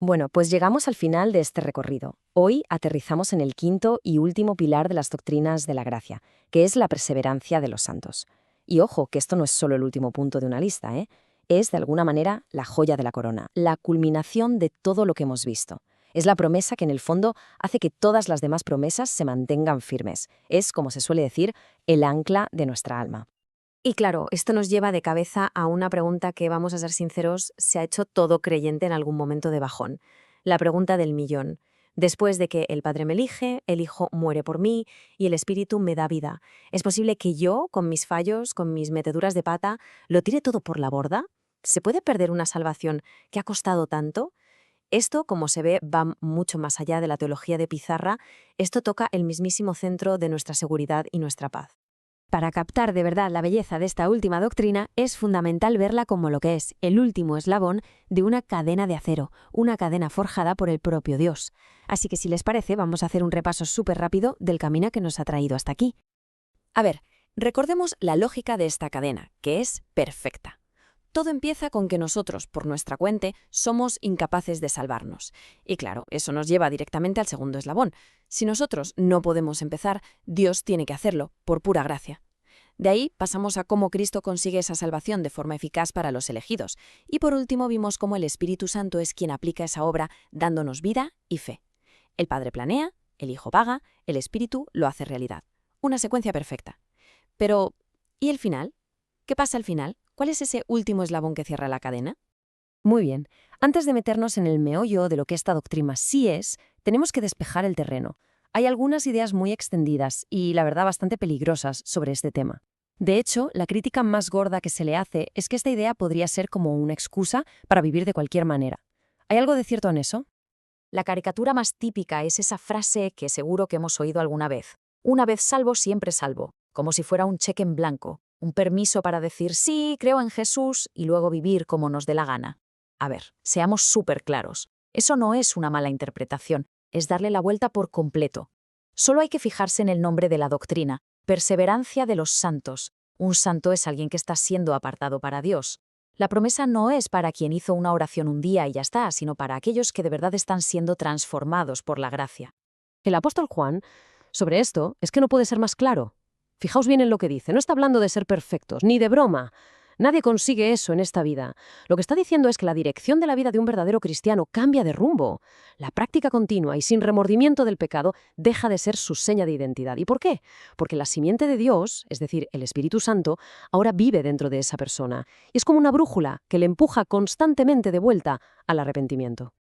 Bueno, pues llegamos al final de este recorrido. Hoy aterrizamos en el quinto y último pilar de las doctrinas de la gracia, que es la perseverancia de los santos. Y ojo, que esto no es solo el último punto de una lista, ¿eh? Es, de alguna manera, la joya de la corona, la culminación de todo lo que hemos visto. Es la promesa que, en el fondo, hace que todas las demás promesas se mantengan firmes. Es, como se suele decir, el ancla de nuestra alma. Y claro, esto nos lleva de cabeza a una pregunta que, vamos a ser sinceros, se ha hecho todo creyente en algún momento de bajón. La pregunta del millón. Después de que el Padre me elige, el Hijo muere por mí y el Espíritu me da vida, ¿es posible que yo, con mis fallos, con mis meteduras de pata, lo tire todo por la borda? ¿Se puede perder una salvación que ha costado tanto? Esto, como se ve, va mucho más allá de la teología de pizarra. Esto toca el mismísimo centro de nuestra seguridad y nuestra paz. Para captar de verdad la belleza de esta última doctrina, es fundamental verla como lo que es, el último eslabón de una cadena de acero, una cadena forjada por el propio Dios. Así que si les parece, vamos a hacer un repaso súper rápido del camino que nos ha traído hasta aquí. A ver, recordemos la lógica de esta cadena, que es perfecta. Todo empieza con que nosotros, por nuestra cuenta, somos incapaces de salvarnos. Y claro, eso nos lleva directamente al segundo eslabón. Si nosotros no podemos empezar, Dios tiene que hacerlo, por pura gracia. De ahí pasamos a cómo Cristo consigue esa salvación de forma eficaz para los elegidos. Y por último vimos cómo el Espíritu Santo es quien aplica esa obra dándonos vida y fe. El Padre planea, el Hijo paga, el Espíritu lo hace realidad. Una secuencia perfecta. Pero, ¿y el final? ¿Qué pasa al final? ¿Cuál es ese último eslabón que cierra la cadena? Muy bien. Antes de meternos en el meollo de lo que esta doctrina sí es, tenemos que despejar el terreno. Hay algunas ideas muy extendidas y, la verdad, bastante peligrosas sobre este tema. De hecho, la crítica más gorda que se le hace es que esta idea podría ser como una excusa para vivir de cualquier manera. ¿Hay algo de cierto en eso? La caricatura más típica es esa frase que seguro que hemos oído alguna vez. Una vez salvo, siempre salvo. Como si fuera un cheque en blanco, un permiso para decir sí, creo en Jesús y luego vivir como nos dé la gana. A ver, seamos súper claros. Eso no es una mala interpretación, es darle la vuelta por completo. Solo hay que fijarse en el nombre de la doctrina, perseverancia de los santos. Un santo es alguien que está siendo apartado para Dios. La promesa no es para quien hizo una oración un día y ya está, sino para aquellos que de verdad están siendo transformados por la gracia. El apóstol Juan, sobre esto, es que no puede ser más claro. Fijaos bien en lo que dice. No está hablando de ser perfectos, ni de broma. Nadie consigue eso en esta vida. Lo que está diciendo es que la dirección de la vida de un verdadero cristiano cambia de rumbo. La práctica continua y sin remordimiento del pecado deja de ser su seña de identidad. ¿Y por qué? Porque la simiente de Dios, es decir, el Espíritu Santo, ahora vive dentro de esa persona. Y es como una brújula que le empuja constantemente de vuelta al arrepentimiento.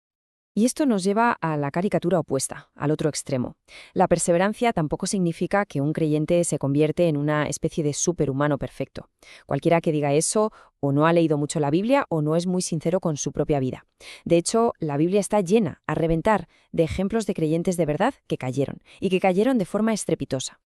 Y esto nos lleva a la caricatura opuesta, al otro extremo. La perseverancia tampoco significa que un creyente se convierte en una especie de superhumano perfecto. Cualquiera que diga eso o no ha leído mucho la Biblia o no es muy sincero con su propia vida. De hecho, la Biblia está llena, a reventar, de ejemplos de creyentes de verdad que cayeron, y que cayeron de forma estrepitosa.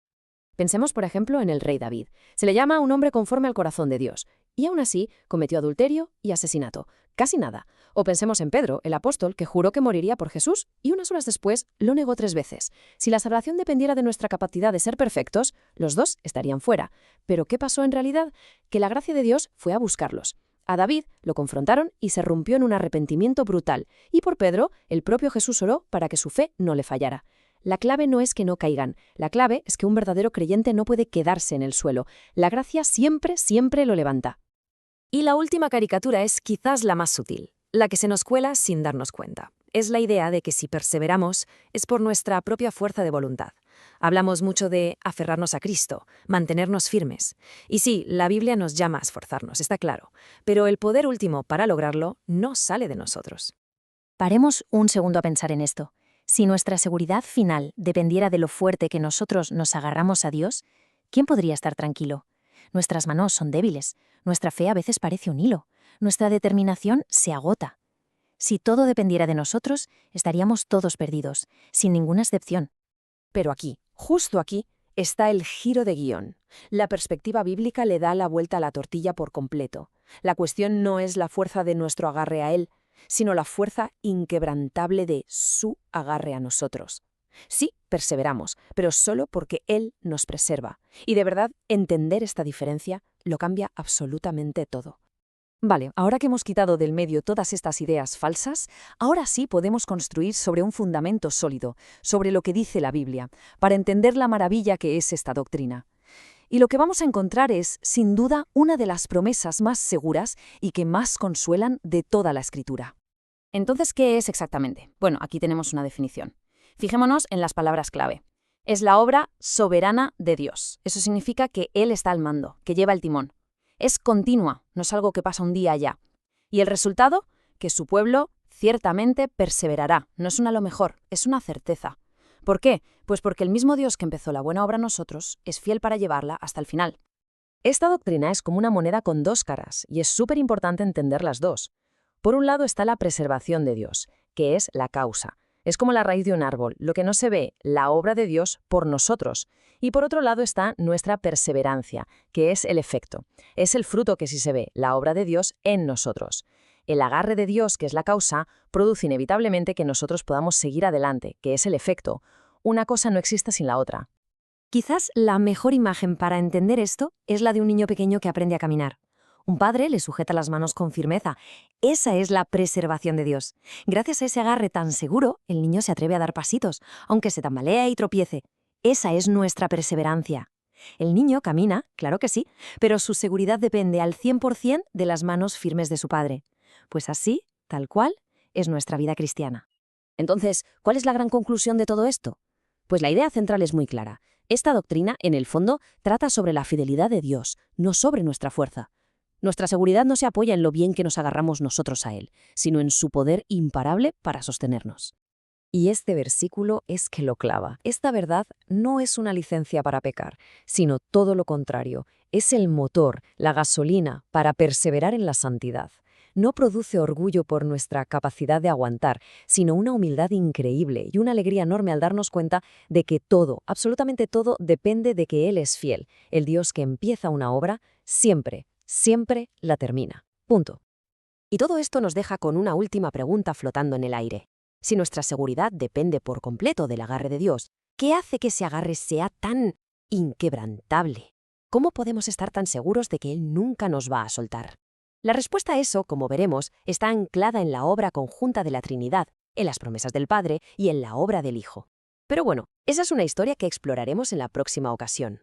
Pensemos, por ejemplo, en el rey David. Se le llama un hombre conforme al corazón de Dios, y aún así cometió adulterio y asesinato. Casi nada. O pensemos en Pedro, el apóstol, que juró que moriría por Jesús y unas horas después lo negó 3 veces. Si la salvación dependiera de nuestra capacidad de ser perfectos, los dos estarían fuera. Pero ¿qué pasó en realidad? Que la gracia de Dios fue a buscarlos. A David lo confrontaron y se rompió en un arrepentimiento brutal. Y por Pedro, el propio Jesús oró para que su fe no le fallara. La clave no es que no caigan, la clave es que un verdadero creyente no puede quedarse en el suelo. La gracia siempre, siempre lo levanta. Y la última caricatura es quizás la más sutil, la que se nos cuela sin darnos cuenta. Es la idea de que si perseveramos es por nuestra propia fuerza de voluntad. Hablamos mucho de aferrarnos a Cristo, mantenernos firmes. Y sí, la Biblia nos llama a esforzarnos, está claro, pero el poder último para lograrlo no sale de nosotros. Paremos un segundo a pensar en esto. Si nuestra seguridad final dependiera de lo fuerte que nosotros nos agarramos a Dios, ¿quién podría estar tranquilo? Nuestras manos son débiles, nuestra fe a veces parece un hilo, nuestra determinación se agota. Si todo dependiera de nosotros, estaríamos todos perdidos, sin ninguna excepción. Pero aquí, justo aquí, está el giro de guión. La perspectiva bíblica le da la vuelta a la tortilla por completo. La cuestión no es la fuerza de nuestro agarre a Él, sino la fuerza inquebrantable de su agarre a nosotros. Sí, perseveramos, pero solo porque Él nos preserva. Y de verdad, entender esta diferencia lo cambia absolutamente todo. Vale, ahora que hemos quitado del medio todas estas ideas falsas, ahora sí podemos construir sobre un fundamento sólido, sobre lo que dice la Biblia, para entender la maravilla que es esta doctrina. Y lo que vamos a encontrar es, sin duda, una de las promesas más seguras y que más consuelan de toda la Escritura. Entonces, ¿qué es exactamente? Bueno, aquí tenemos una definición. Fijémonos en las palabras clave. Es la obra soberana de Dios. Eso significa que Él está al mando, que lleva el timón. Es continua, no es algo que pasa un día ya. Y el resultado, que su pueblo ciertamente perseverará. No es una lo mejor, es una certeza. ¿Por qué? Pues porque el mismo Dios que empezó la buena obra en nosotros es fiel para llevarla hasta el final. Esta doctrina es como una moneda con dos caras, y es súper importante entender las dos. Por un lado está la preservación de Dios, que es la causa. Es como la raíz de un árbol, lo que no se ve, la obra de Dios por nosotros. Y por otro lado está nuestra perseverancia, que es el efecto. Es el fruto que sí se ve, la obra de Dios en nosotros. El agarre de Dios, que es la causa, produce inevitablemente que nosotros podamos seguir adelante, que es el efecto. Una cosa no existe sin la otra. Quizás la mejor imagen para entender esto es la de un niño pequeño que aprende a caminar. Un padre le sujeta las manos con firmeza. Esa es la preservación de Dios. Gracias a ese agarre tan seguro, el niño se atreve a dar pasitos, aunque se tambalea y tropiece. Esa es nuestra perseverancia. El niño camina, claro que sí, pero su seguridad depende al 100% de las manos firmes de su padre. Pues así, tal cual, es nuestra vida cristiana. Entonces, ¿cuál es la gran conclusión de todo esto? Pues la idea central es muy clara. Esta doctrina, en el fondo, trata sobre la fidelidad de Dios, no sobre nuestra fuerza. Nuestra seguridad no se apoya en lo bien que nos agarramos nosotros a Él, sino en su poder imparable para sostenernos. Y este versículo es que lo clava. Esta verdad no es una licencia para pecar, sino todo lo contrario. Es el motor, la gasolina para perseverar en la santidad. No produce orgullo por nuestra capacidad de aguantar, sino una humildad increíble y una alegría enorme al darnos cuenta de que todo, absolutamente todo, depende de que Él es fiel. El Dios que empieza una obra, siempre la termina. Punto. Y todo esto nos deja con una última pregunta flotando en el aire. Si nuestra seguridad depende por completo del agarre de Dios, ¿qué hace que ese agarre sea tan inquebrantable? ¿Cómo podemos estar tan seguros de que Él nunca nos va a soltar? La respuesta a eso, como veremos, está anclada en la obra conjunta de la Trinidad, en las promesas del Padre y en la obra del Hijo. Pero bueno, esa es una historia que exploraremos en la próxima ocasión.